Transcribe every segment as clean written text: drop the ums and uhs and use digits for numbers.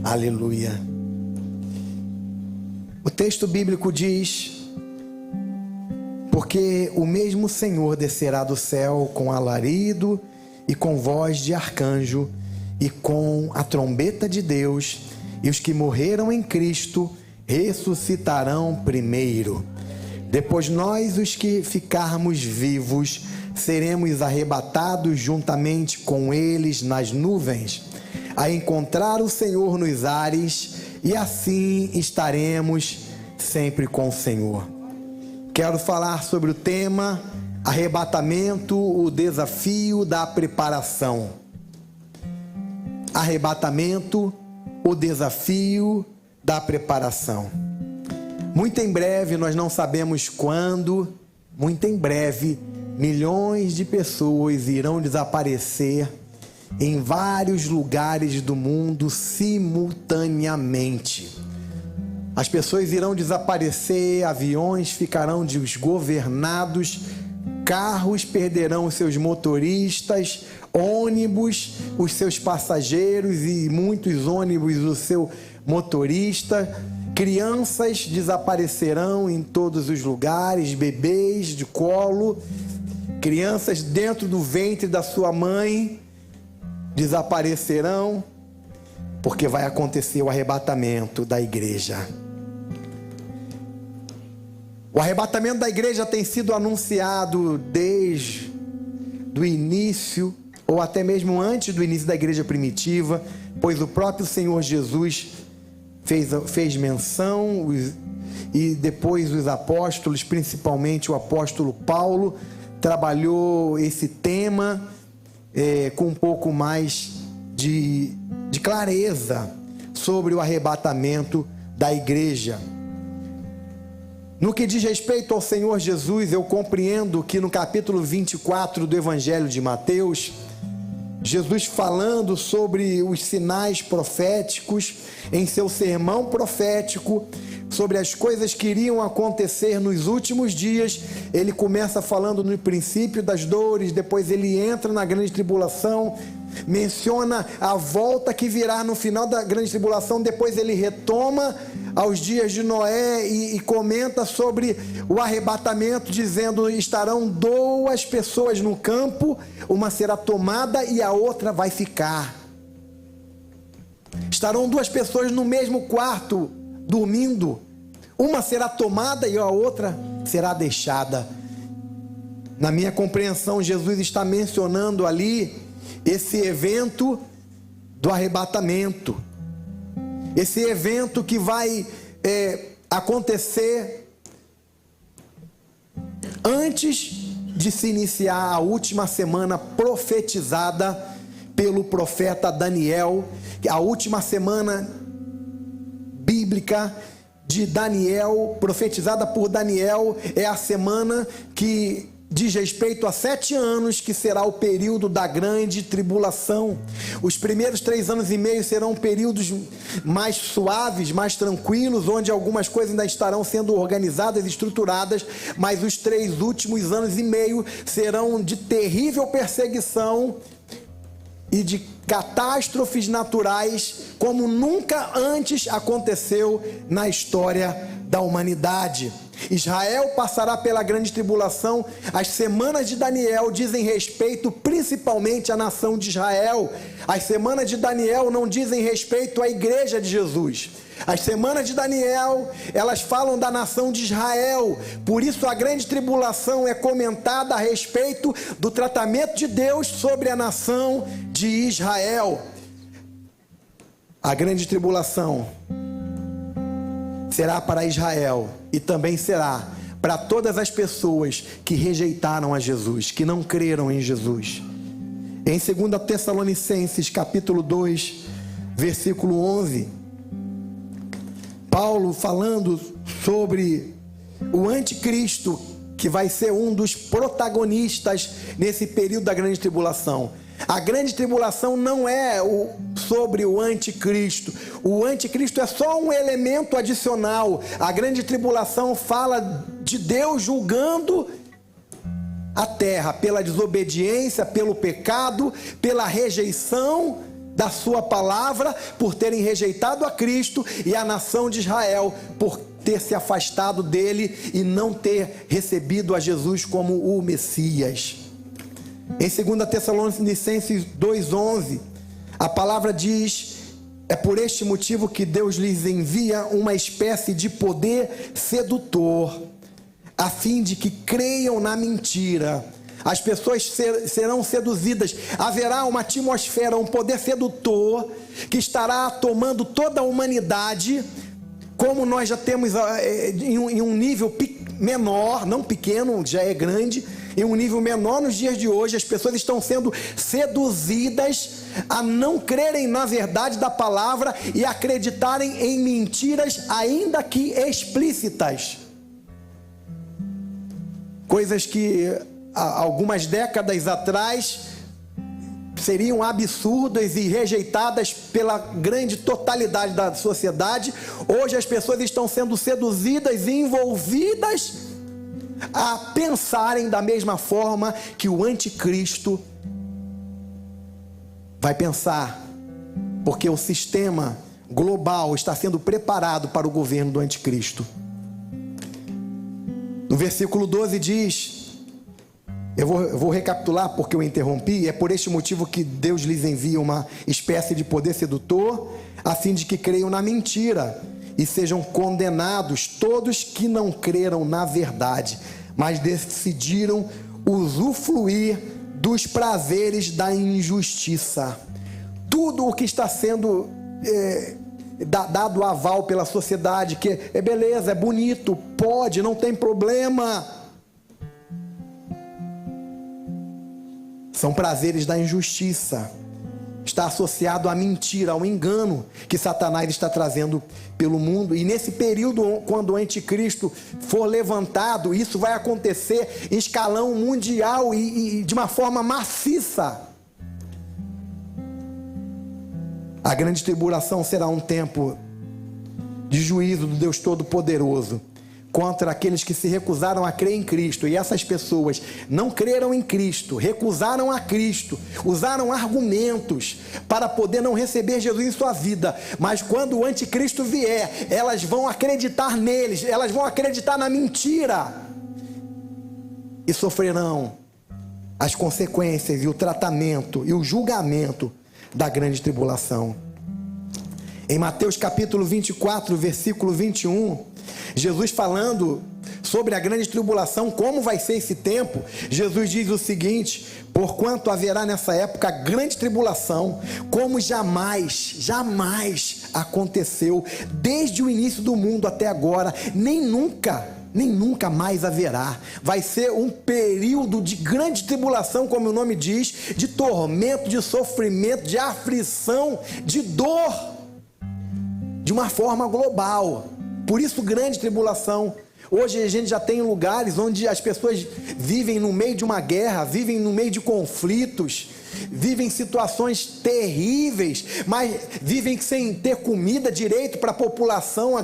Aleluia. O texto bíblico diz: porque o mesmo Senhor descerá do céu com alarido e com voz de arcanjo e com a trombeta de Deus, e os que morreram em Cristo ressuscitarão primeiro. Depois nós, os que ficarmos vivos, seremos arrebatados juntamente com eles nas nuvens, a encontrar o Senhor nos ares, e assim estaremos sempre com o Senhor. Quero falar sobre o tema arrebatamento, o desafio da preparação. Arrebatamento, o desafio da preparação. Muito em breve, nós não sabemos quando, muito em breve, milhões de pessoas irão desaparecer em vários lugares do mundo simultaneamente. As pessoas irão desaparecer, aviões ficarão desgovernados, carros perderão os seus motoristas, ônibus, os seus passageiros e muitos ônibus, o seu motorista. Crianças desaparecerão em todos os lugares, bebês de colo, crianças dentro do ventre da sua mãe desaparecerão, porque vai acontecer o arrebatamento da igreja. O arrebatamento da igreja tem sido anunciado desde o início, ou até mesmo antes do início da igreja primitiva, pois o próprio Senhor Jesus fez menção, e depois os apóstolos, principalmente o apóstolo Paulo, trabalhou esse tema com um pouco mais de clareza sobre o arrebatamento da igreja. No que diz respeito ao Senhor Jesus, eu compreendo que no capítulo 24 do Evangelho de Mateus, Jesus falando sobre os sinais proféticos, em seu sermão profético, sobre as coisas que iriam acontecer nos últimos dias, ele começa falando no princípio das dores, depois ele entra na grande tribulação, menciona a volta que virá no final da grande tribulação, depois ele retoma aos dias de Noé e comenta sobre o arrebatamento, dizendo: estarão duas pessoas no campo, uma será tomada e a outra vai ficar. Estarão duas pessoas no mesmo quarto, dormindo, uma será tomada e a outra será deixada. Na minha compreensão, Jesus está mencionando ali esse evento do arrebatamento, esse evento que vai acontecer antes de se iniciar a última semana profetizada pelo profeta Daniel. A última semana bíblica de Daniel, profetizada por Daniel, é a semana que diz respeito a 7 anos, que será o período da grande tribulação. Os primeiros 3 anos e meio serão períodos mais suaves, mais tranquilos, onde algumas coisas ainda estarão sendo organizadas, estruturadas, mas os 3 últimos anos e meio serão de terrível perseguição e de catástrofes naturais, como nunca antes aconteceu na história da humanidade. Israel passará pela grande tribulação. As semanas de Daniel dizem respeito principalmente à nação de Israel. As semanas de Daniel não dizem respeito à igreja de Jesus. As semanas de Daniel, elas falam da nação de Israel. Por isso a grande tribulação é comentada a respeito do tratamento de Deus sobre a nação de Israel. A grande tribulação será para Israel e também será para todas as pessoas que rejeitaram a Jesus, que não creram em Jesus. Em 2 Tessalonicenses capítulo 2, versículo 11, Paulo falando sobre o anticristo, que vai ser um dos protagonistas nesse período da grande tribulação. A grande tribulação não é sobre o anticristo. O anticristo é só um elemento adicional. A grande tribulação fala de Deus julgando a terra pela desobediência, pelo pecado, pela rejeição da sua palavra por terem rejeitado a Cristo, e a nação de Israel por ter se afastado dele e não ter recebido a Jesus como o Messias. Em 2 Tessalonicenses 2,11, a palavra diz: é por este motivo que Deus lhes envia uma espécie de poder sedutor, a fim de que creiam na mentira. As pessoas serão seduzidas. Haverá uma atmosfera, um poder sedutor que estará tomando toda a humanidade, como nós já temos em um nível menor, não pequeno, já é grande, em um nível menor nos dias de hoje. As pessoas estão sendo seduzidas a não crerem na verdade da palavra e acreditarem em mentiras, ainda que explícitas. Coisas que há algumas décadas atrás seriam absurdas e rejeitadas pela grande totalidade da sociedade. Hoje as pessoas estão sendo seduzidas e envolvidas a pensarem da mesma forma que o anticristo vai pensar, porque o sistema global está sendo preparado para o governo do anticristo. No versículo 12 diz, eu vou recapitular porque eu interrompi: é por este motivo que Deus lhes envia uma espécie de poder sedutor, a fim de que creiam na mentira e sejam condenados todos que não creram na verdade, mas decidiram usufruir dos prazeres da injustiça. Tudo o que está sendo dado aval pela sociedade, que é beleza, é bonito, pode, não tem problema, são prazeres da injustiça. Está associado à mentira, ao engano que Satanás está trazendo pelo mundo. E nesse período, quando o anticristo for levantado, isso vai acontecer em escalão mundial e de uma forma maciça. A grande tribulação será um tempo de juízo do Deus Todo-Poderoso contra aqueles que se recusaram a crer em Cristo. E essas pessoas não creram em Cristo, recusaram a Cristo, usaram argumentos para poder não receber Jesus em sua vida. Mas quando o anticristo vier, elas vão acreditar neles, elas vão acreditar na mentira e sofrerão as consequências e o tratamento e o julgamento da grande tribulação. Em Mateus capítulo 24, versículo 21, Jesus falando sobre a grande tribulação, como vai ser esse tempo, Jesus diz o seguinte: porquanto haverá nessa época grande tribulação, como jamais aconteceu desde o início do mundo até agora, nem nunca mais haverá. Vai ser um período de grande tribulação, como o nome diz, de tormento, de sofrimento, de aflição, de dor, de uma forma global. Por isso, grande tribulação. Hoje a gente já tem lugares onde as pessoas vivem no meio de uma guerra, vivem no meio de conflitos, vivem situações terríveis, mas vivem sem ter comida direito para a população,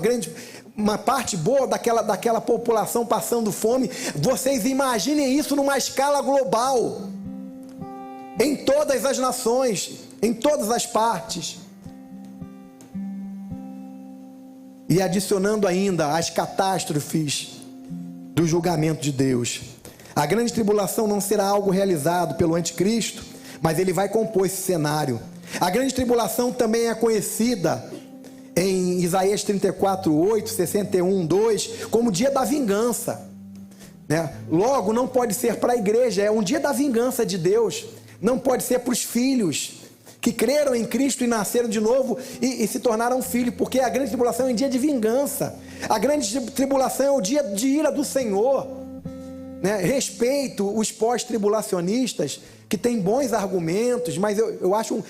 uma parte boa daquela população passando fome. Vocês imaginem isso numa escala global, em todas as nações, em todas as partes. E adicionando ainda as catástrofes do julgamento de Deus. A grande tribulação não será algo realizado pelo anticristo, mas ele vai compor esse cenário. A grande tribulação também é conhecida em Isaías 34, 8, 61, 2, como dia da vingança, né? Logo, não pode ser para a igreja, é um dia da vingança de Deus. Não pode ser para os filhos que creram em Cristo e nasceram de novo e se tornaram filhos, porque a grande tribulação é um dia de vingança. A grande tribulação é o dia de ira do Senhor, né? Respeito os pós-tribulacionistas, que têm bons argumentos, mas eu acho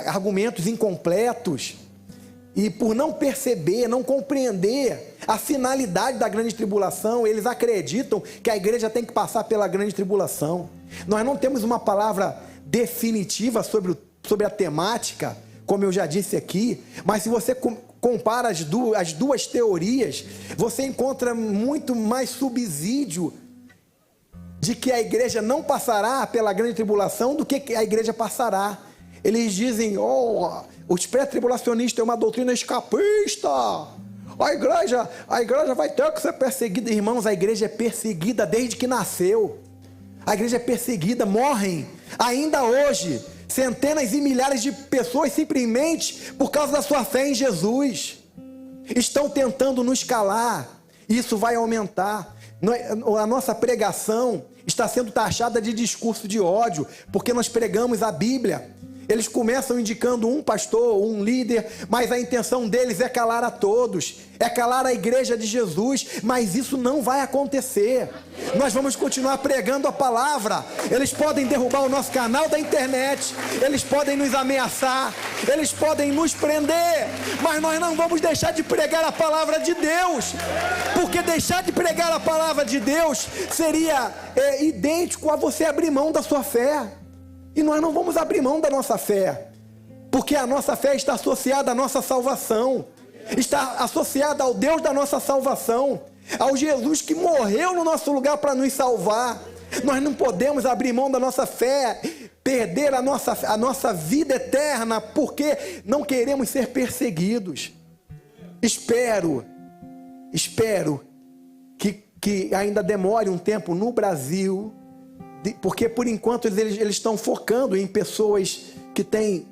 argumentos incompletos, e por não perceber, não compreender a finalidade da grande tribulação, eles acreditam que a igreja tem que passar pela grande tribulação. Nós não temos uma palavra definitiva sobre a temática, como eu já disse aqui, mas se você compara as duas teorias, você encontra muito mais subsídio de que a igreja não passará pela grande tribulação do que a igreja passará. Eles dizem, os pré-tribulacionistas têm uma doutrina escapista. A igreja vai ter que ser perseguida. Irmãos, a igreja é perseguida desde que nasceu. A igreja é perseguida, morrem ainda hoje centenas e milhares de pessoas simplesmente por causa da sua fé em Jesus. Estão tentando nos calar. Isso vai aumentar. A nossa pregação está sendo taxada de discurso de ódio, porque nós pregamos a Bíblia. Eles começam indicando um pastor, um líder, mas a intenção deles é calar a todos, é calar a igreja de Jesus, mas isso não vai acontecer. Nós vamos continuar pregando a palavra. Eles podem derrubar o nosso canal da internet, eles podem nos ameaçar, eles podem nos prender, mas nós não vamos deixar de pregar a palavra de Deus, porque deixar de pregar a palavra de Deus seria idêntico a você abrir mão da sua fé. E nós não vamos abrir mão da nossa fé, porque a nossa fé está associada à nossa salvação, está associada ao Deus da nossa salvação, ao Jesus que morreu no nosso lugar para nos salvar. Nós não podemos abrir mão da nossa fé, perder a nossa vida eterna, porque não queremos ser perseguidos. Espero que ainda demore um tempo no Brasil, porque por enquanto eles estão focando em pessoas que têm,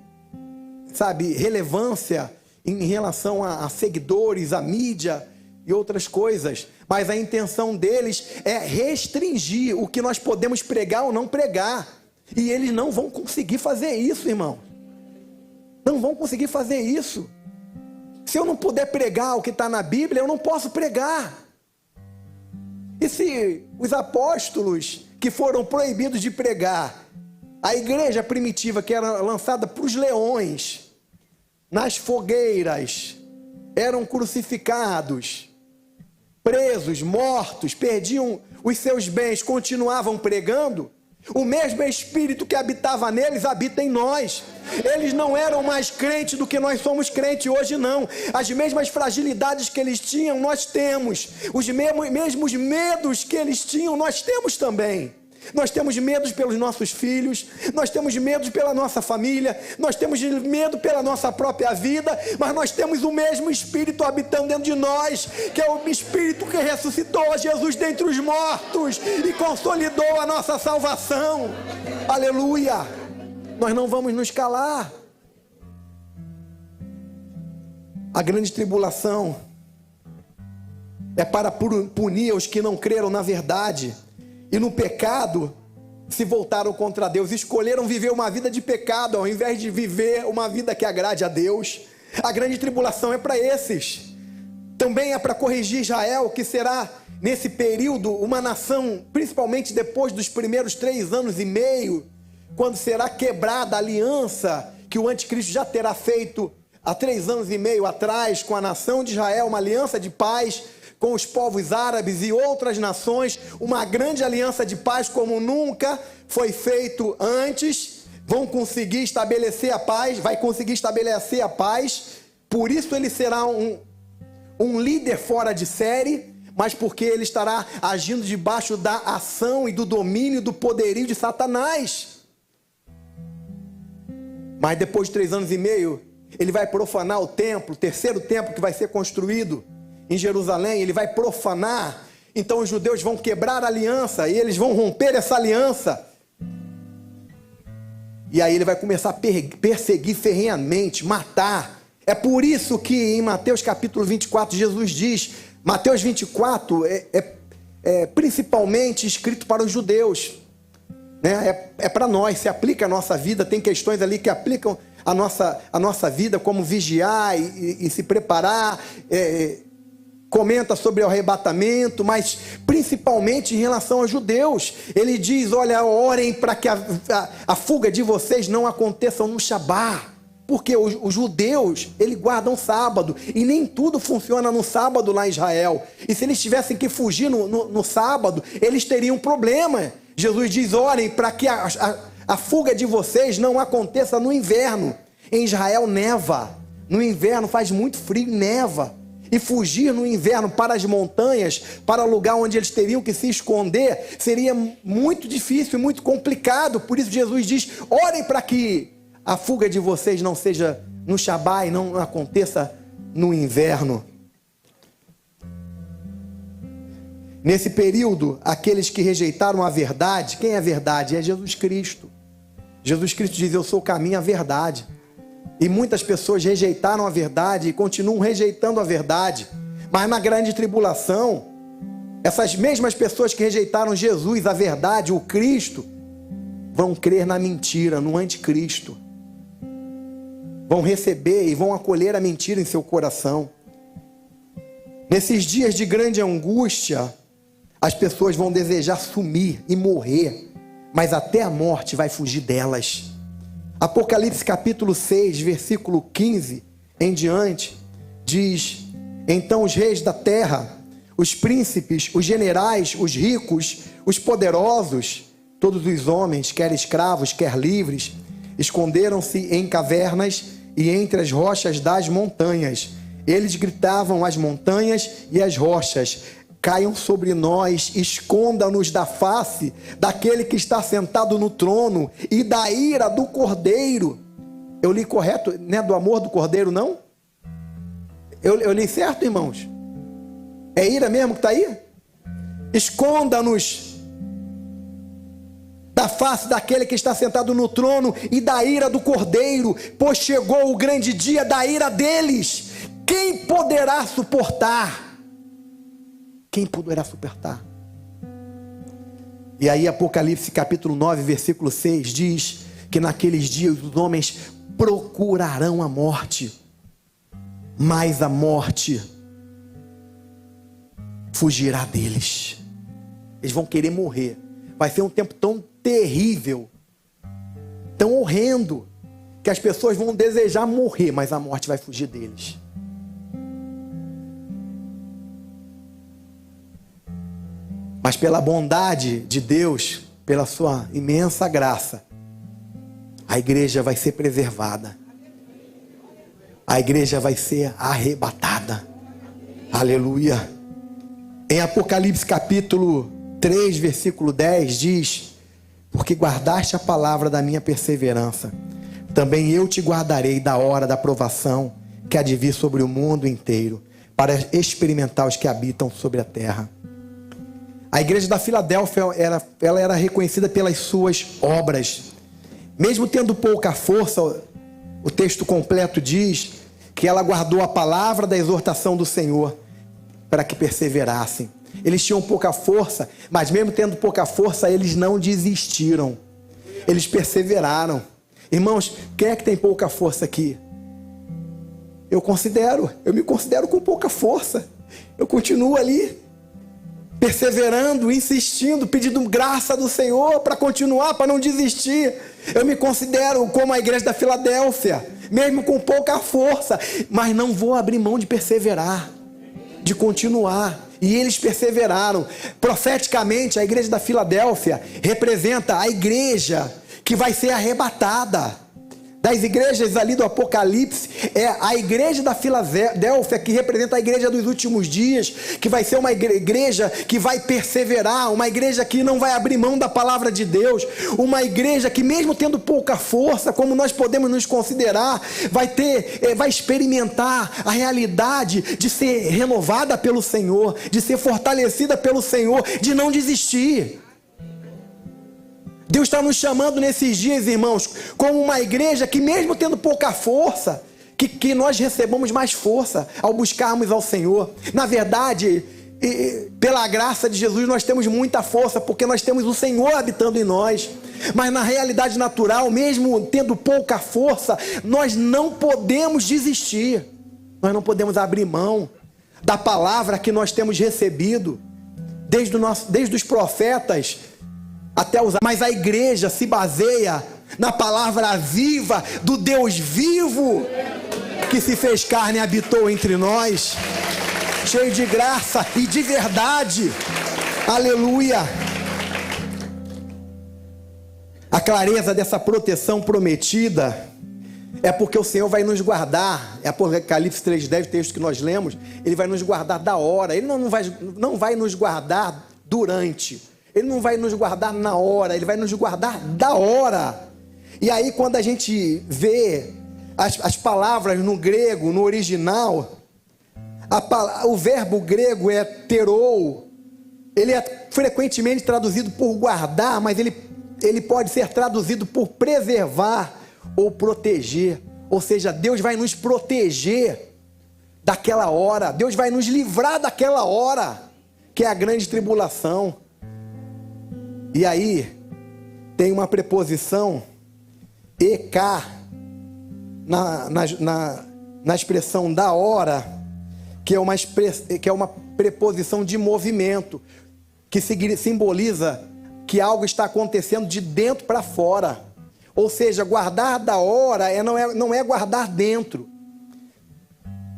relevância em relação a seguidores, a mídia e outras coisas, mas a intenção deles é restringir o que nós podemos pregar ou não pregar, e eles não vão conseguir fazer isso, irmão. Não vão conseguir fazer isso. Se eu não puder pregar o que está na Bíblia, eu não posso pregar. E se os apóstolos que foram proibidos de pregar, a igreja primitiva que era lançada para os leões, nas fogueiras, eram crucificados, presos, mortos, perdiam os seus bens, continuavam pregando, o mesmo Espírito que habitava neles habita em nós. Eles não eram mais crentes do que nós somos crentes hoje, não. As mesmas fragilidades que eles tinham, nós temos. Os mesmos medos que eles tinham, nós temos também. Nós temos medo pelos nossos filhos, nós temos medo pela nossa família, nós temos medo pela nossa própria vida, mas nós temos o mesmo Espírito habitando dentro de nós, que é o Espírito que ressuscitou a Jesus dentre os mortos e consolidou a nossa salvação. Aleluia! Nós não vamos nos calar. A grande tribulação é para punir os que não creram na verdade e no pecado se voltaram contra Deus, escolheram viver uma vida de pecado ao invés de viver uma vida que agrade a Deus. A grande tribulação é para esses. Também é para corrigir Israel, que será nesse período uma nação, principalmente depois dos primeiros 3 anos e meio, quando será quebrada a aliança que o anticristo já terá feito há 3 anos e meio atrás com a nação de Israel, uma aliança de paz com os povos árabes e outras nações, uma grande aliança de paz como nunca foi feito antes. Vão conseguir estabelecer a paz, vai conseguir estabelecer a paz, por isso ele será um líder fora de série, mas porque ele estará agindo debaixo da ação e do domínio, do poderio de Satanás. Mas depois de 3 anos e meio, ele vai profanar o templo, o terceiro templo que vai ser construído em Jerusalém, ele vai profanar. Então os judeus vão quebrar a aliança e eles vão romper essa aliança. E aí ele vai começar a perseguir ferrenhamente, matar. É por isso que em Mateus capítulo 24, Jesus diz, Mateus 24 é principalmente escrito para os judeus, né? É para nós, se aplica à nossa vida. Tem questões ali que aplicam a nossa vida, como vigiar e se preparar, comenta sobre o arrebatamento, mas principalmente em relação aos judeus. Ele diz, olha, orem para que a fuga de vocês não aconteça no Shabá, porque os judeus, eles guardam sábado, e nem tudo funciona no sábado lá em Israel, e se eles tivessem que fugir no sábado, eles teriam problema. Jesus diz, orem para que a fuga de vocês não aconteça no inverno. Em Israel neva, no inverno faz muito frio, neva. E fugir no inverno para as montanhas, para o lugar onde eles teriam que se esconder, seria muito difícil, muito complicado. Por isso Jesus diz, orem para que a fuga de vocês não seja no Shabat e não aconteça no inverno. Nesse período, aqueles que rejeitaram a verdade, quem é a verdade? É Jesus Cristo. Jesus Cristo diz: eu sou o caminho, a verdade. E muitas pessoas rejeitaram a verdade e continuam rejeitando a verdade. Mas na grande tribulação, essas mesmas pessoas que rejeitaram Jesus, a verdade, o Cristo, vão crer na mentira, no anticristo. Vão receber e vão acolher a mentira em seu coração. Nesses dias de grande angústia, as pessoas vão desejar sumir e morrer, mas até a morte vai fugir delas. Apocalipse capítulo 6, versículo 15 em diante, diz: então os reis da terra, os príncipes, os generais, os ricos, os poderosos, todos os homens, quer escravos, quer livres, esconderam-se em cavernas e entre as rochas das montanhas. Eles gritavam às montanhas e às rochas: caiam sobre nós, esconda-nos da face daquele que está sentado no trono e da ira do Cordeiro. Eu li correto, não é do amor do Cordeiro, não? Eu li certo, irmãos? É ira mesmo que está aí? Esconda-nos da face daquele que está sentado no trono e da ira do Cordeiro, pois chegou o grande dia da ira deles. Quem poderá suportar? Quem poderá suportar? E aí Apocalipse capítulo 9, versículo 6 diz que naqueles dias os homens procurarão a morte, mas a morte fugirá deles. Eles vão querer morrer. Vai ser um tempo tão terrível, tão horrendo, que as pessoas vão desejar morrer, mas a morte vai fugir deles. Mas pela bondade de Deus, pela sua imensa graça, a igreja vai ser preservada. A igreja vai ser arrebatada. Aleluia. Em Apocalipse capítulo 3, versículo 10 diz: porque guardaste a palavra da minha perseverança, também eu te guardarei da hora da provação que há de vir sobre o mundo inteiro, para experimentar os que habitam sobre a terra. A igreja da Filadélfia, ela era reconhecida pelas suas obras. Mesmo tendo pouca força, o texto completo diz que ela guardou a palavra da exortação do Senhor para que perseverassem. Eles tinham pouca força, mas mesmo tendo pouca força, eles não desistiram. Eles perseveraram. Irmãos, quem é que tem pouca força aqui? Eu me considero com pouca força. Eu continuo ali, perseverando, insistindo, pedindo graça do Senhor para continuar, para não desistir. Eu me considero como a igreja da Filadélfia, mesmo com pouca força, mas não vou abrir mão de perseverar, de continuar. E eles perseveraram. Profeticamente, a igreja da Filadélfia representa a igreja que vai ser arrebatada. Das igrejas ali do Apocalipse, é a igreja da Filadélfia que representa a igreja dos últimos dias, que vai ser uma igreja que vai perseverar, uma igreja que não vai abrir mão da palavra de Deus, uma igreja que mesmo tendo pouca força, como nós podemos nos considerar, vai experimentar a realidade de ser renovada pelo Senhor, de ser fortalecida pelo Senhor, de não desistir. Deus está nos chamando nesses dias, irmãos, como uma igreja que mesmo tendo pouca força, que nós recebamos mais força ao buscarmos ao Senhor. Na verdade, pela graça de Jesus, nós temos muita força, porque nós temos o Senhor habitando em nós. Mas na realidade natural, mesmo tendo pouca força, nós não podemos desistir. Nós não podemos abrir mão da palavra que nós temos recebido, desde os profetas, mas a igreja se baseia na palavra viva do Deus vivo que se fez carne e habitou entre nós, cheio de graça e de verdade. Aleluia. A clareza dessa proteção prometida é porque o Senhor vai nos guardar. É Apocalipse 3:10, texto que nós lemos. Ele vai nos guardar da hora. Ele não vai nos guardar durante. Ele não vai nos guardar na hora, Ele vai nos guardar da hora. E aí, quando a gente vê as palavras no grego, no original, o verbo grego é terou. Ele é frequentemente traduzido por guardar, mas ele pode ser traduzido por preservar ou proteger. Ou seja, Deus vai nos proteger daquela hora. Deus vai nos livrar daquela hora, que é a grande tribulação. E aí, tem uma preposição, ek, na expressão da hora, que é uma preposição de movimento, que simboliza que algo está acontecendo de dentro para fora. Ou seja, guardar da hora não é guardar dentro.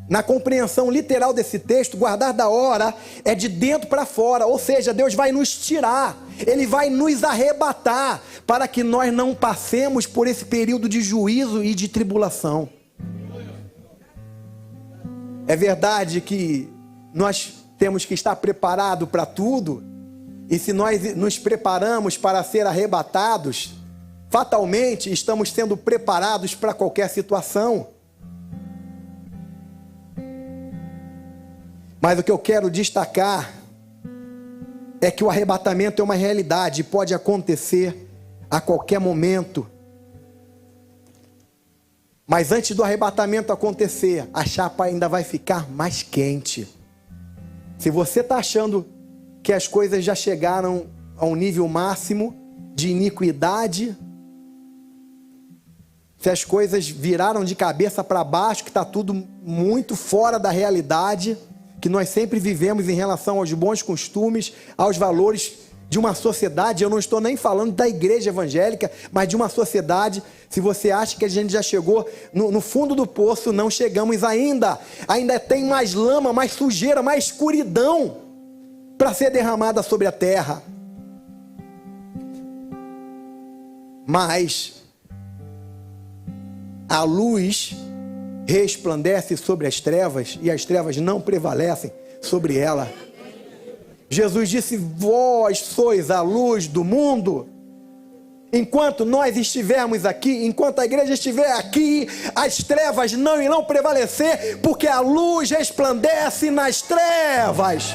Na compreensão literal desse texto, guardar da hora é de dentro para fora. Ou seja, Deus vai nos tirar, Ele vai nos arrebatar, para que nós não passemos por esse período de juízo e de tribulação. É verdade que nós temos que estar preparados para tudo, e se nós nos preparamos para ser arrebatados, fatalmente estamos sendo preparados para qualquer situação. Mas o que eu quero destacar é que o arrebatamento é uma realidade e pode acontecer a qualquer momento. Mas antes do arrebatamento acontecer, a chapa ainda vai ficar mais quente. Se você está achando que as coisas já chegaram a um nível máximo de iniquidade, se as coisas viraram de cabeça para baixo, que está tudo muito fora da realidade que nós sempre vivemos em relação aos bons costumes, aos valores de uma sociedade, eu não estou nem falando da igreja evangélica, mas de uma sociedade. Se você acha que a gente já chegou no fundo do poço, não chegamos ainda. Ainda tem mais lama, mais sujeira, mais escuridão para ser derramada sobre a terra. Mas a luz resplandece sobre as trevas, e as trevas não prevalecem sobre ela. Jesus disse: vós sois a luz do mundo. Enquanto nós estivermos aqui, enquanto a igreja estiver aqui, as trevas não irão prevalecer, porque a luz resplandece nas trevas.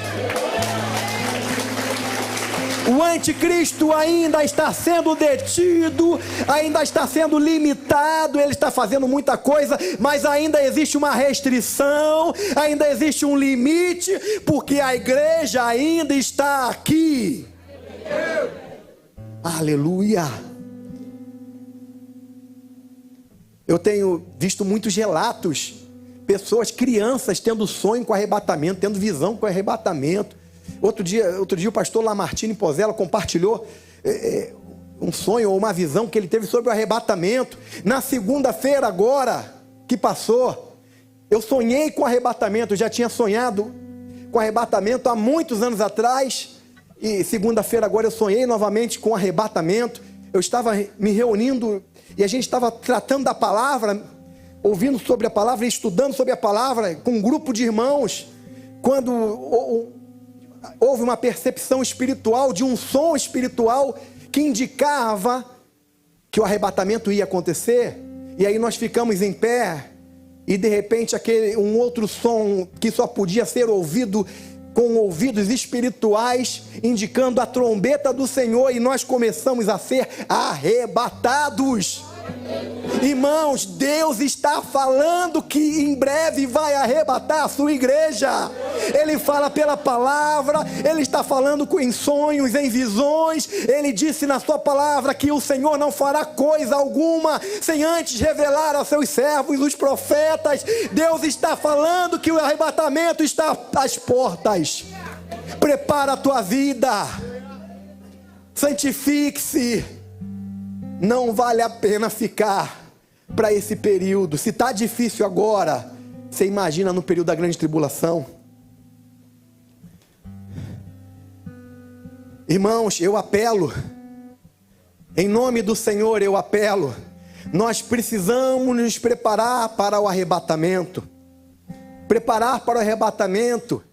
O anticristo ainda está sendo detido, ainda está sendo limitado, ele está fazendo muita coisa, mas ainda existe uma restrição, ainda existe um limite, porque a igreja ainda está aqui. Aleluia! Eu tenho visto muitos relatos, pessoas, crianças tendo sonho com arrebatamento, tendo visão com arrebatamento. Outro dia o pastor Lamartine Pozella compartilhou um sonho ou uma visão que ele teve sobre o arrebatamento. Na segunda-feira agora, que passou, eu sonhei com arrebatamento. Eu já tinha sonhado com arrebatamento há muitos anos atrás, e segunda-feira agora eu sonhei novamente com arrebatamento. Eu estava me reunindo e a gente estava tratando da palavra, ouvindo sobre a palavra, estudando sobre a palavra com um grupo de irmãos, quando houve uma percepção espiritual, de um som espiritual que indicava que o arrebatamento ia acontecer. E aí nós ficamos em pé, e de repente um outro som que só podia ser ouvido com ouvidos espirituais, indicando a trombeta do Senhor, e nós começamos a ser arrebatados. Irmãos, Deus está falando que em breve vai arrebatar a sua igreja. Ele fala pela palavra, Ele está falando em sonhos, em visões. Ele disse na sua palavra que o Senhor não fará coisa alguma sem antes revelar aos seus servos, os profetas. Deus está falando que o arrebatamento está às portas. Prepara a tua vida, santifique-se. Não vale a pena ficar para esse período. Se está difícil agora, você imagina no período da grande tribulação. Irmãos, eu apelo, em nome do Senhor eu apelo, nós precisamos nos preparar para o arrebatamento. Preparar para o arrebatamento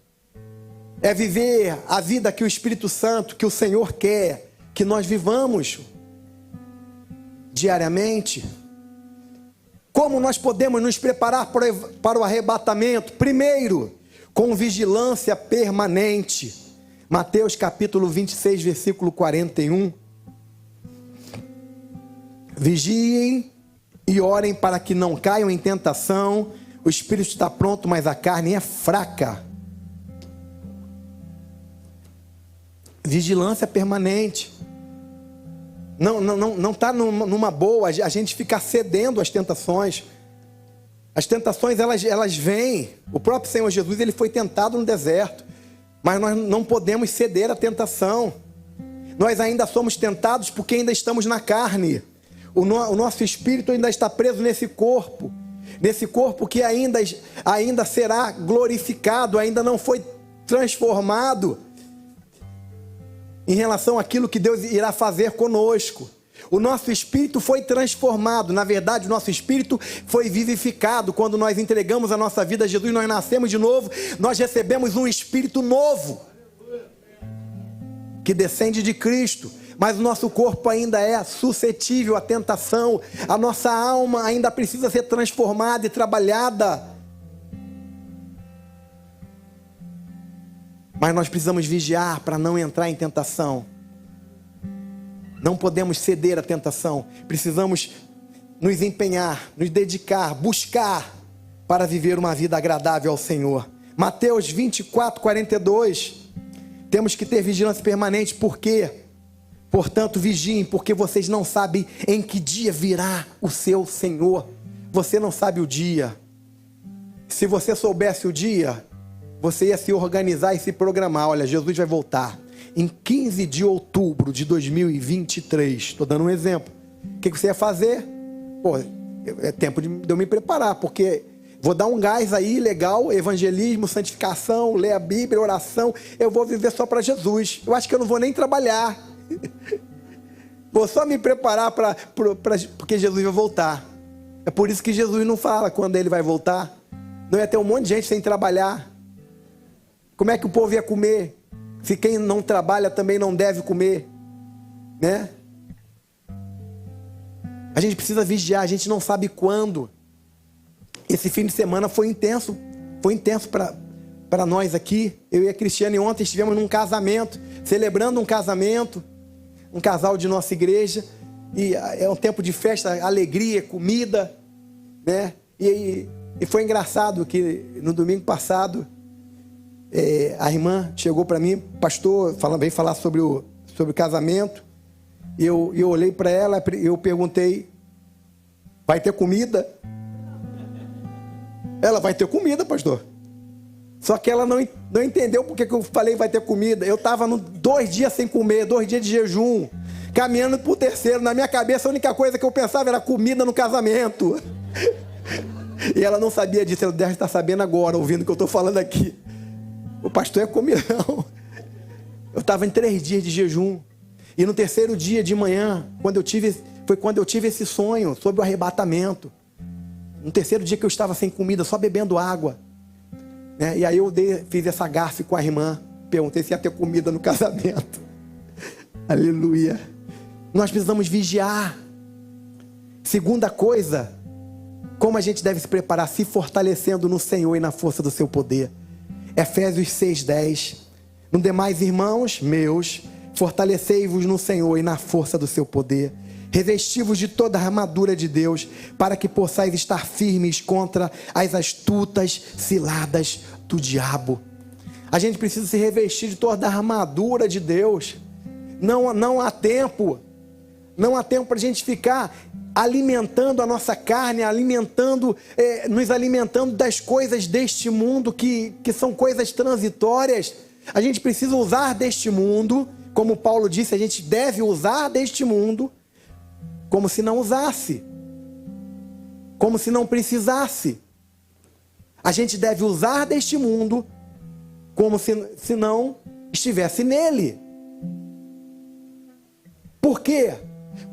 é viver a vida que o Espírito Santo, que o Senhor quer que nós vivamos. diariamente? Como nós podemos nos preparar para o arrebatamento? Primeiro, com vigilância permanente. Mateus capítulo 26, versículo 41. Vigiem e orem para que não caiam em tentação. O espírito está pronto, mas a carne é fraca. Vigilância permanente. Não está numa boa a gente ficar cedendo às tentações. As tentações elas vêm. O próprio Senhor Jesus ele foi tentado no deserto, mas nós não podemos ceder à tentação. Nós ainda somos tentados porque ainda estamos na carne. O nosso espírito ainda está preso nesse corpo que ainda será glorificado, ainda não foi transformado em relação àquilo que Deus irá fazer conosco. O nosso espírito foi transformado. Na verdade, o nosso espírito foi vivificado. Quando nós entregamos a nossa vida a Jesus, nós nascemos de novo, nós recebemos um espírito novo, que descende de Cristo. Mas o nosso corpo ainda é suscetível à tentação. A nossa alma ainda precisa ser transformada e trabalhada. Mas nós precisamos vigiar para não entrar em tentação. Não podemos ceder à tentação. Precisamos nos empenhar, nos dedicar, buscar para viver uma vida agradável ao Senhor. Mateus 24, 42. Temos que ter vigilância permanente. Por quê? Portanto, vigiem, porque vocês não sabem em que dia virá o seu Senhor. Você não sabe o dia. Se você soubesse o dia, você ia se organizar e se programar. Olha, Jesus vai voltar em 15 de outubro de 2023. Estou dando um exemplo. O que você ia fazer? Pô, é tempo de eu me preparar, porque vou dar um gás aí, legal, evangelismo, santificação, ler a Bíblia, oração. Eu vou viver só para Jesus. Eu acho que eu não vou nem trabalhar. Vou só me preparar porque Jesus vai voltar. É por isso que Jesus não fala quando ele vai voltar. Não ia ter um monte de gente sem trabalhar. Como é que o povo ia comer? Se quem não trabalha também não deve comer, né? A gente precisa vigiar, a gente não sabe quando. Esse fim de semana foi intenso para nós aqui. Eu e a Cristiane ontem estivemos num casamento, celebrando um casamento, um casal de nossa igreja, e é um tempo de festa, alegria, comida, né? E foi engraçado que no domingo passado, a irmã chegou para mim, pastor, veio falar sobre o casamento, e eu olhei para ela, eu perguntei, vai ter comida? Ela, vai ter comida, pastor. Só que ela não entendeu porque que eu falei vai ter comida. Eu estava 2 dias sem comer, 2 dias de jejum, caminhando para o terceiro. Na minha cabeça a única coisa que eu pensava era comida no casamento. E ela não sabia disso, ela deve estar sabendo agora, ouvindo o que eu estou falando aqui. O pastor é comilão. Eu estava em 3 dias de jejum. E no terceiro dia de manhã, foi quando eu tive esse sonho sobre o arrebatamento. No terceiro dia que eu estava sem comida, só bebendo água, né? E aí eu fiz essa gafe com a irmã. Perguntei se ia ter comida no casamento. Aleluia. Nós precisamos vigiar. Segunda coisa, como a gente deve se preparar? Se fortalecendo no Senhor e na força do seu poder. Efésios 6:10. No demais, irmãos meus, fortalecei-vos no Senhor e na força do seu poder. Revesti-vos de toda a armadura de Deus, para que possais estar firmes contra as astutas ciladas do diabo. A gente precisa se revestir de toda a armadura de Deus. Não há tempo para a gente ficar alimentando a nossa carne, nos alimentando das coisas deste mundo, que são coisas transitórias. A gente precisa usar deste mundo, como Paulo disse, a gente deve usar deste mundo, como se não usasse, como se não precisasse. A gente deve usar deste mundo, como se não estivesse nele. Por quê?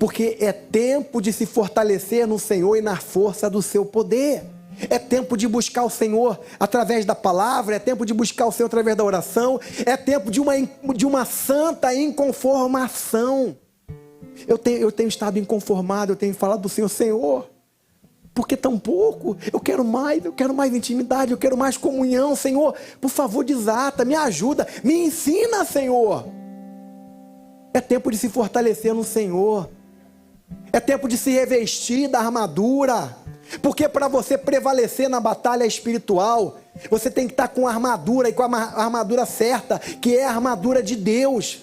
Porque é tempo de se fortalecer no Senhor e na força do seu poder. É tempo de buscar o Senhor através da palavra, é tempo de buscar o Senhor através da oração, é tempo de uma santa inconformação. Eu tenho estado inconformado, eu tenho falado do Senhor, Senhor, por que tão pouco? Eu quero mais intimidade, eu quero mais comunhão, Senhor. Por favor, desata, me ajuda, me ensina, Senhor. É tempo de se fortalecer no Senhor. É tempo de se revestir da armadura. Porque para você prevalecer na batalha espiritual, você tem que estar com a armadura, e com a armadura certa, que é a armadura de Deus.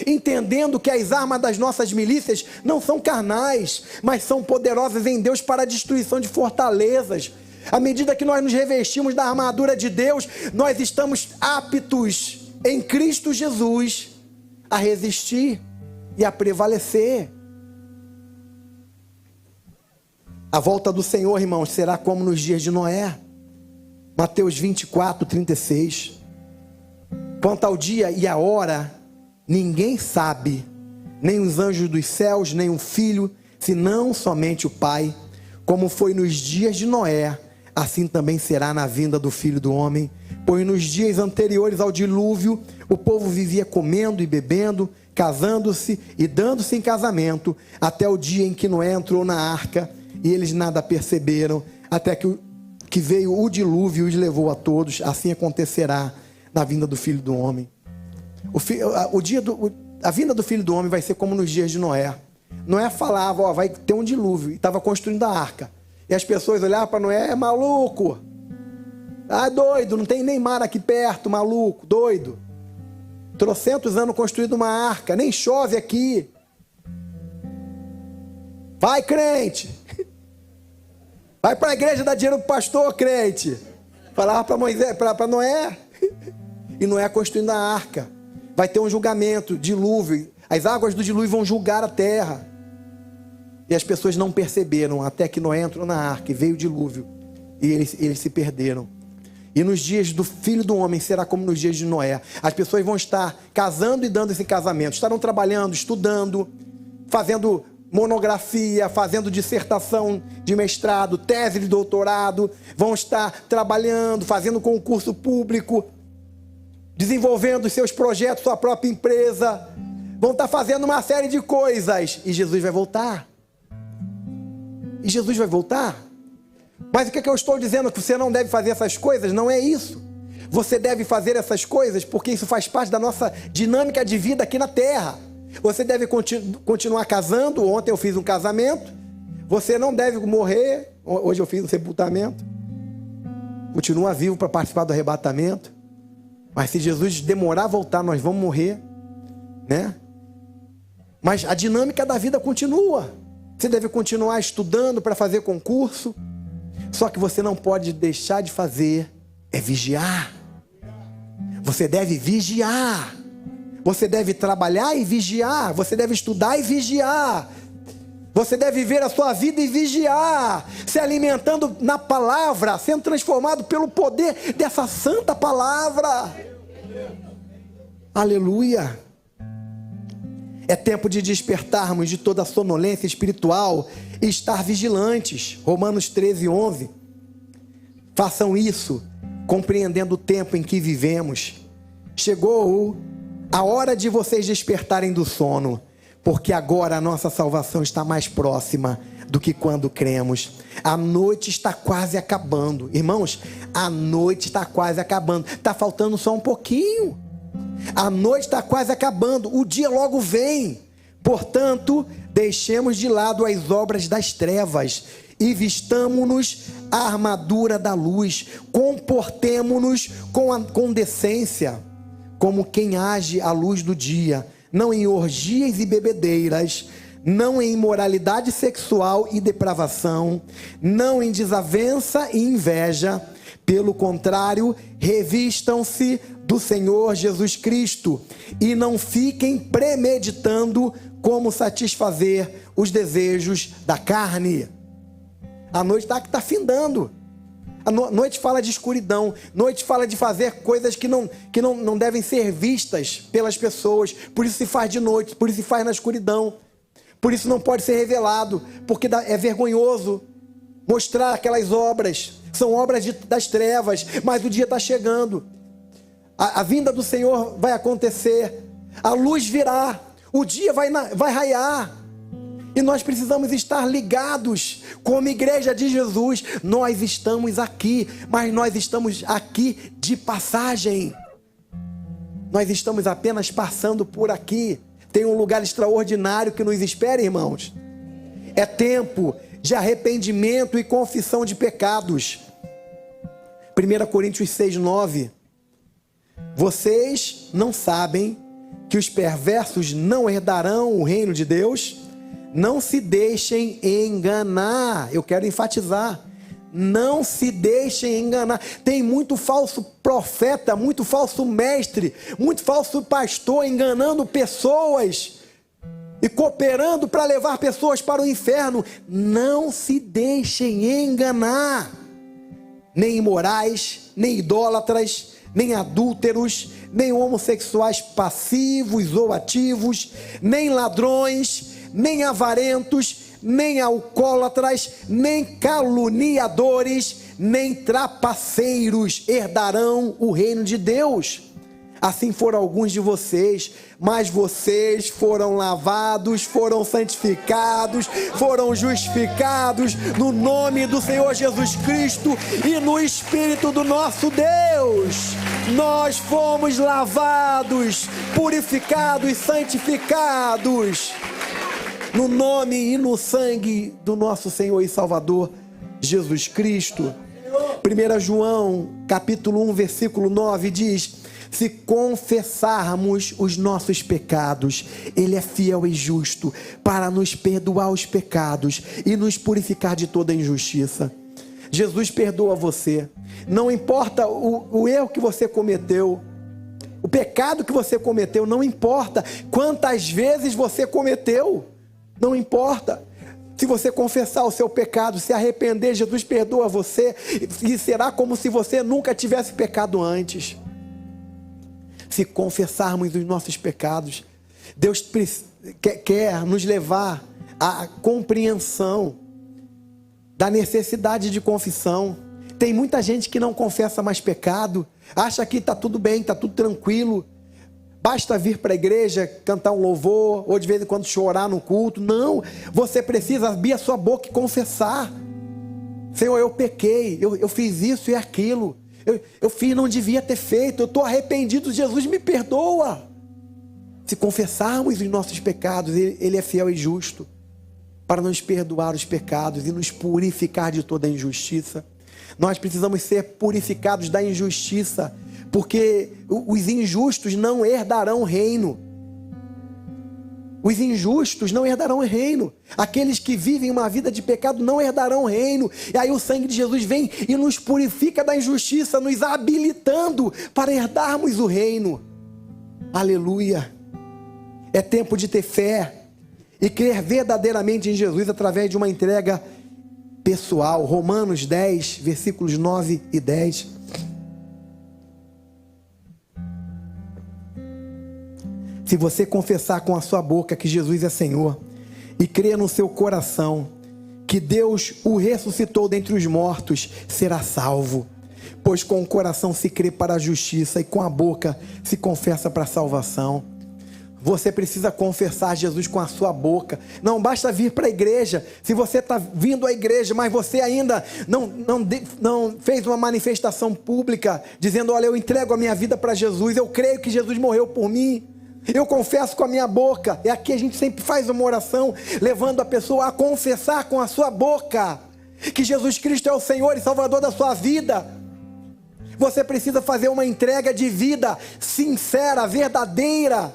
Entendendo que as armas das nossas milícias não são carnais, mas são poderosas em Deus para a destruição de fortalezas. À medida que nós nos revestimos da armadura de Deus, nós estamos aptos em Cristo Jesus a resistir e a prevalecer. A volta do Senhor, irmãos, será como nos dias de Noé. Mateus 24, 36. Quanto ao dia e a hora, ninguém sabe, nem os anjos dos céus, nem o Filho, senão somente o Pai. Como foi nos dias de Noé, assim também será na vinda do Filho do Homem. Pois nos dias anteriores ao dilúvio, o povo vivia comendo e bebendo, casando-se e dando-se em casamento, até o dia em que Noé entrou na arca, e eles nada perceberam, até que veio o dilúvio e os levou a todos. Assim acontecerá na vinda do Filho do Homem. A vinda do Filho do Homem vai ser como nos dias de Noé. Noé falava, vai ter um dilúvio, e estava construindo a arca. E as pessoas olhavam para Noé, é maluco. Ah, doido, não tem nem mar aqui perto, maluco, doido. Trocentos anos construindo uma arca, nem chove aqui. Vai, crente. Vai para a igreja dar dinheiro para o pastor, crente. Falava para Moisés, para Noé. E Noé construindo a arca. Vai ter um julgamento, dilúvio. As águas do dilúvio vão julgar a terra. E as pessoas não perceberam até que Noé entrou na arca e veio o dilúvio. E eles se perderam. E nos dias do Filho do Homem será como nos dias de Noé. As pessoas vão estar casando e dando esse casamento. Estarão trabalhando, estudando, fazendo monografia, fazendo dissertação de mestrado, tese de doutorado. Vão estar trabalhando, fazendo concurso público, desenvolvendo seus projetos, sua própria empresa. Vão estar fazendo uma série de coisas. E Jesus vai voltar. E Jesus vai voltar. Mas o que eu estou dizendo? Que você não deve fazer essas coisas? Não é isso. Você deve fazer essas coisas porque isso faz parte da nossa dinâmica de vida aqui na terra. Você deve continuar casando. Ontem eu fiz um casamento. Você não deve morrer. Hoje eu fiz um sepultamento. Continua vivo para participar do arrebatamento. Mas se Jesus demorar a voltar, nós vamos morrer, né? Mas a dinâmica da vida continua. Você deve continuar estudando para fazer concurso. Só que você não pode deixar de fazer é vigiar. Você deve vigiar. Você deve trabalhar e vigiar. Você deve estudar e vigiar. Você deve viver a sua vida e vigiar, se alimentando na palavra, sendo transformado pelo poder dessa santa palavra. Aleluia. É tempo de despertarmos de toda a sonolência espiritual e estar vigilantes. Romanos 13, 11. Façam isso, compreendendo o tempo em que vivemos. Chegou a hora de vocês despertarem do sono, porque agora a nossa salvação está mais próxima do que quando cremos. A noite está quase acabando. Irmãos, a noite está quase acabando. Está faltando só um pouquinho. A noite está quase acabando. O dia logo vem. Portanto, deixemos de lado as obras das trevas e vistamo-nos a armadura da luz. Comportemo-nos com decência, como quem age à luz do dia, não em orgias e bebedeiras, não em imoralidade sexual e depravação, não em desavença e inveja. Pelo contrário, revistam-se do Senhor Jesus Cristo e não fiquem premeditando como satisfazer os desejos da carne. A noite está findando. A noite fala de escuridão. Noite fala de fazer coisas que não devem ser vistas pelas pessoas. Por isso se faz de noite, por isso se faz na escuridão. Por isso não pode ser revelado, porque é vergonhoso mostrar aquelas obras. São obras das trevas, mas o dia está chegando. A vinda do Senhor vai acontecer. A luz virá. O dia vai raiar. E nós precisamos estar ligados, como igreja de Jesus. Nós estamos aqui, mas nós estamos aqui de passagem. Nós estamos apenas passando por aqui. Tem um lugar extraordinário que nos espera, irmãos. É tempo de arrependimento e confissão de pecados. 1 Coríntios 6:9. Vocês não sabem que os perversos não herdarão o reino de Deus? Não se deixem enganar. Eu quero enfatizar. Não se deixem enganar. Tem muito falso profeta, muito falso mestre, muito falso pastor enganando pessoas e cooperando para levar pessoas para o inferno. Não se deixem enganar. Nem imorais, nem idólatras, nem adúlteros, nem homossexuais passivos ou ativos, nem ladrões, nem avarentos, nem alcoólatras, nem caluniadores, nem trapaceiros herdarão o reino de Deus. Assim foram alguns de vocês, mas vocês foram lavados, foram santificados, foram justificados no nome do Senhor Jesus Cristo e no Espírito do nosso Deus. Nós fomos lavados, purificados, santificados no nome e no sangue do nosso Senhor e Salvador Jesus Cristo. 1 João capítulo 1 versículo 9 diz: se confessarmos os nossos pecados, Ele é fiel e justo para nos perdoar os pecados e nos purificar de toda injustiça. Jesus perdoa você. Não importa o erro que você cometeu, o pecado que você cometeu, não importa quantas vezes você cometeu, não importa. Se você confessar o seu pecado, se arrepender, Jesus perdoa você e será como se você nunca tivesse pecado antes. Se confessarmos os nossos pecados, Deus quer nos levar à compreensão da necessidade de confissão. Tem muita gente que não confessa mais pecado, acha que está tudo bem, está tudo tranquilo, basta vir para a igreja, cantar um louvor, ou de vez em quando chorar no culto. Não, você precisa abrir a sua boca e confessar: Senhor, eu pequei, eu fiz isso e aquilo, eu fiz, não devia ter feito, eu estou arrependido, Jesus me perdoa. Se confessarmos os nossos pecados, Ele é fiel e justo para nos perdoar os pecados e nos purificar de toda a injustiça. Nós precisamos ser purificados da injustiça, porque os injustos não herdarão o reino. Os injustos não herdarão o reino. Aqueles que vivem uma vida de pecado não herdarão o reino. E aí o sangue de Jesus vem e nos purifica da injustiça, nos habilitando para herdarmos o reino. Aleluia. É tempo de ter fé e crer verdadeiramente em Jesus através de uma entrega pessoal. Romanos 10, versículos 9 e 10. Se você confessar com a sua boca que Jesus é Senhor e crer no seu coração que Deus o ressuscitou dentre os mortos, será salvo. Pois com o coração se crê para a justiça e com a boca se confessa para a salvação. Você precisa confessar Jesus com a sua boca. Não basta vir para a igreja. Se você está vindo à igreja, mas você ainda não fez uma manifestação pública dizendo: olha, eu entrego a minha vida para Jesus, eu creio que Jesus morreu por mim, eu confesso com a minha boca. E aqui a gente sempre faz uma oração levando a pessoa a confessar com a sua boca que Jesus Cristo é o Senhor e Salvador da sua vida. Você precisa fazer uma entrega de vida sincera, verdadeira,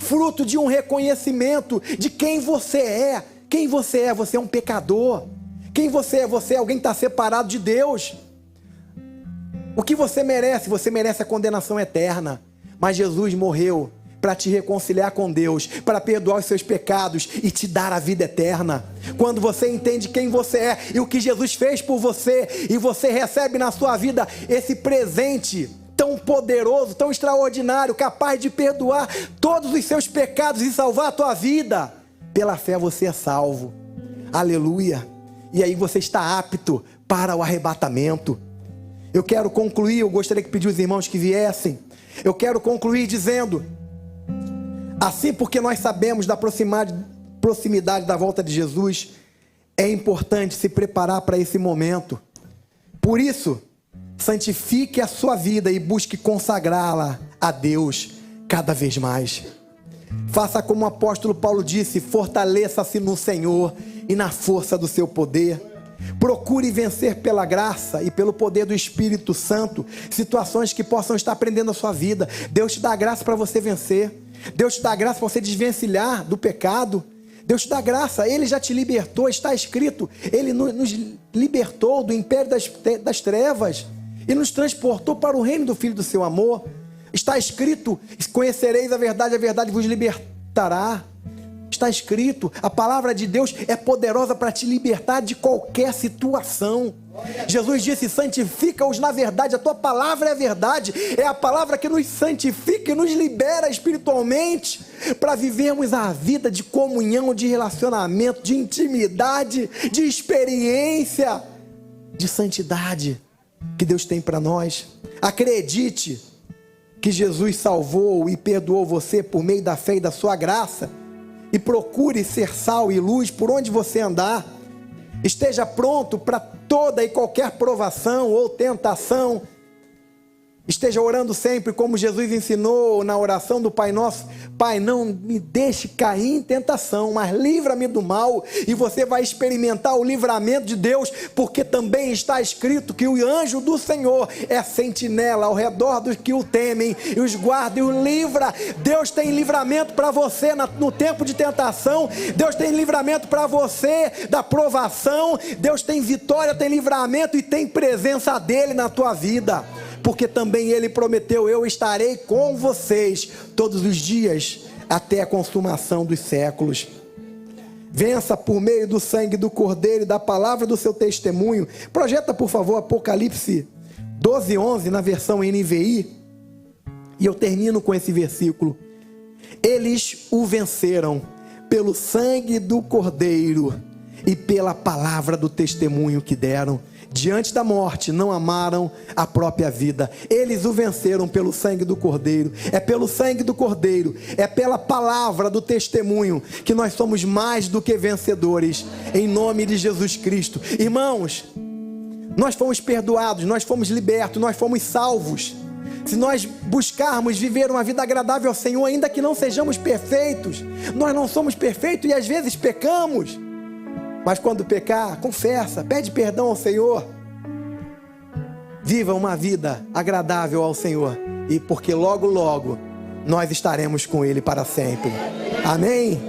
fruto de um reconhecimento de quem você é. Quem você é? Você é um pecador. Quem você é? Você é alguém que está separado de Deus. O que você merece? Você merece a condenação eterna. Mas Jesus morreu para te reconciliar com Deus, para perdoar os seus pecados e te dar a vida eterna. Quando você entende quem você é e o que Jesus fez por você, e você recebe na sua vida esse presente tão poderoso, tão extraordinário, capaz de perdoar todos os seus pecados e salvar a tua vida, pela fé você é salvo. Aleluia. E aí você está apto para o arrebatamento. Eu quero concluir, eu gostaria que pedir os irmãos que viessem. Eu quero concluir dizendo: assim, porque nós sabemos da proximidade da volta de Jesus, é importante se preparar para esse momento. Por isso, santifique a sua vida e busque consagrá-la a Deus cada vez mais. Faça como o apóstolo Paulo disse: fortaleça-se no Senhor e na força do seu poder. Procure vencer pela graça e pelo poder do Espírito Santo situações que possam estar prendendo a sua vida. Deus te dá graça para você vencer. Deus te dá graça para você desvencilhar do pecado. Deus te dá graça, Ele já te libertou, está escrito. Ele nos libertou do império das trevas e nos transportou para o reino do Filho do seu amor. Está escrito: conhecereis a verdade vos libertará. Está escrito, a palavra de Deus é poderosa para te libertar de qualquer situação. Jesus disse: santifica-os na verdade, a tua palavra é a verdade. É a palavra que nos santifica e nos libera espiritualmente para vivermos a vida de comunhão, de relacionamento, de intimidade, de experiência, de santidade que Deus tem para nós. Acredite que Jesus salvou e perdoou você por meio da fé e da sua graça. E procure ser sal e luz por onde você andar. Esteja pronto para toda e qualquer provação ou tentação. Esteja orando sempre como Jesus ensinou na oração do Pai Nosso: Pai, não me deixe cair em tentação, mas livra-me do mal. E você vai experimentar o livramento de Deus, porque também está escrito que o anjo do Senhor é sentinela ao redor dos que o temem e os guarda e o livra. Deus tem livramento para você no tempo de tentação. Deus tem livramento para você da provação. Deus tem vitória, tem livramento e tem presença dele na tua vida. Porque também Ele prometeu: eu estarei com vocês todos os dias até a consumação dos séculos. Vença por meio do sangue do Cordeiro e da palavra do seu testemunho. Projeta, por favor, Apocalipse 12:11 na versão NVI. E eu termino com esse versículo. Eles o venceram pelo sangue do Cordeiro e pela palavra do testemunho que deram. Diante da morte, não amaram a própria vida. Eles o venceram pelo sangue do Cordeiro. É pelo sangue do Cordeiro, é pela palavra do testemunho que nós somos mais do que vencedores, em nome de Jesus Cristo. Irmãos, nós fomos perdoados, nós fomos libertos, nós fomos salvos. Se nós buscarmos viver uma vida agradável ao Senhor, ainda que não sejamos perfeitos, nós não somos perfeitos e às vezes pecamos. Mas quando pecar, confessa, pede perdão ao Senhor. Viva uma vida agradável ao Senhor. E porque logo, logo, nós estaremos com Ele para sempre. Amém?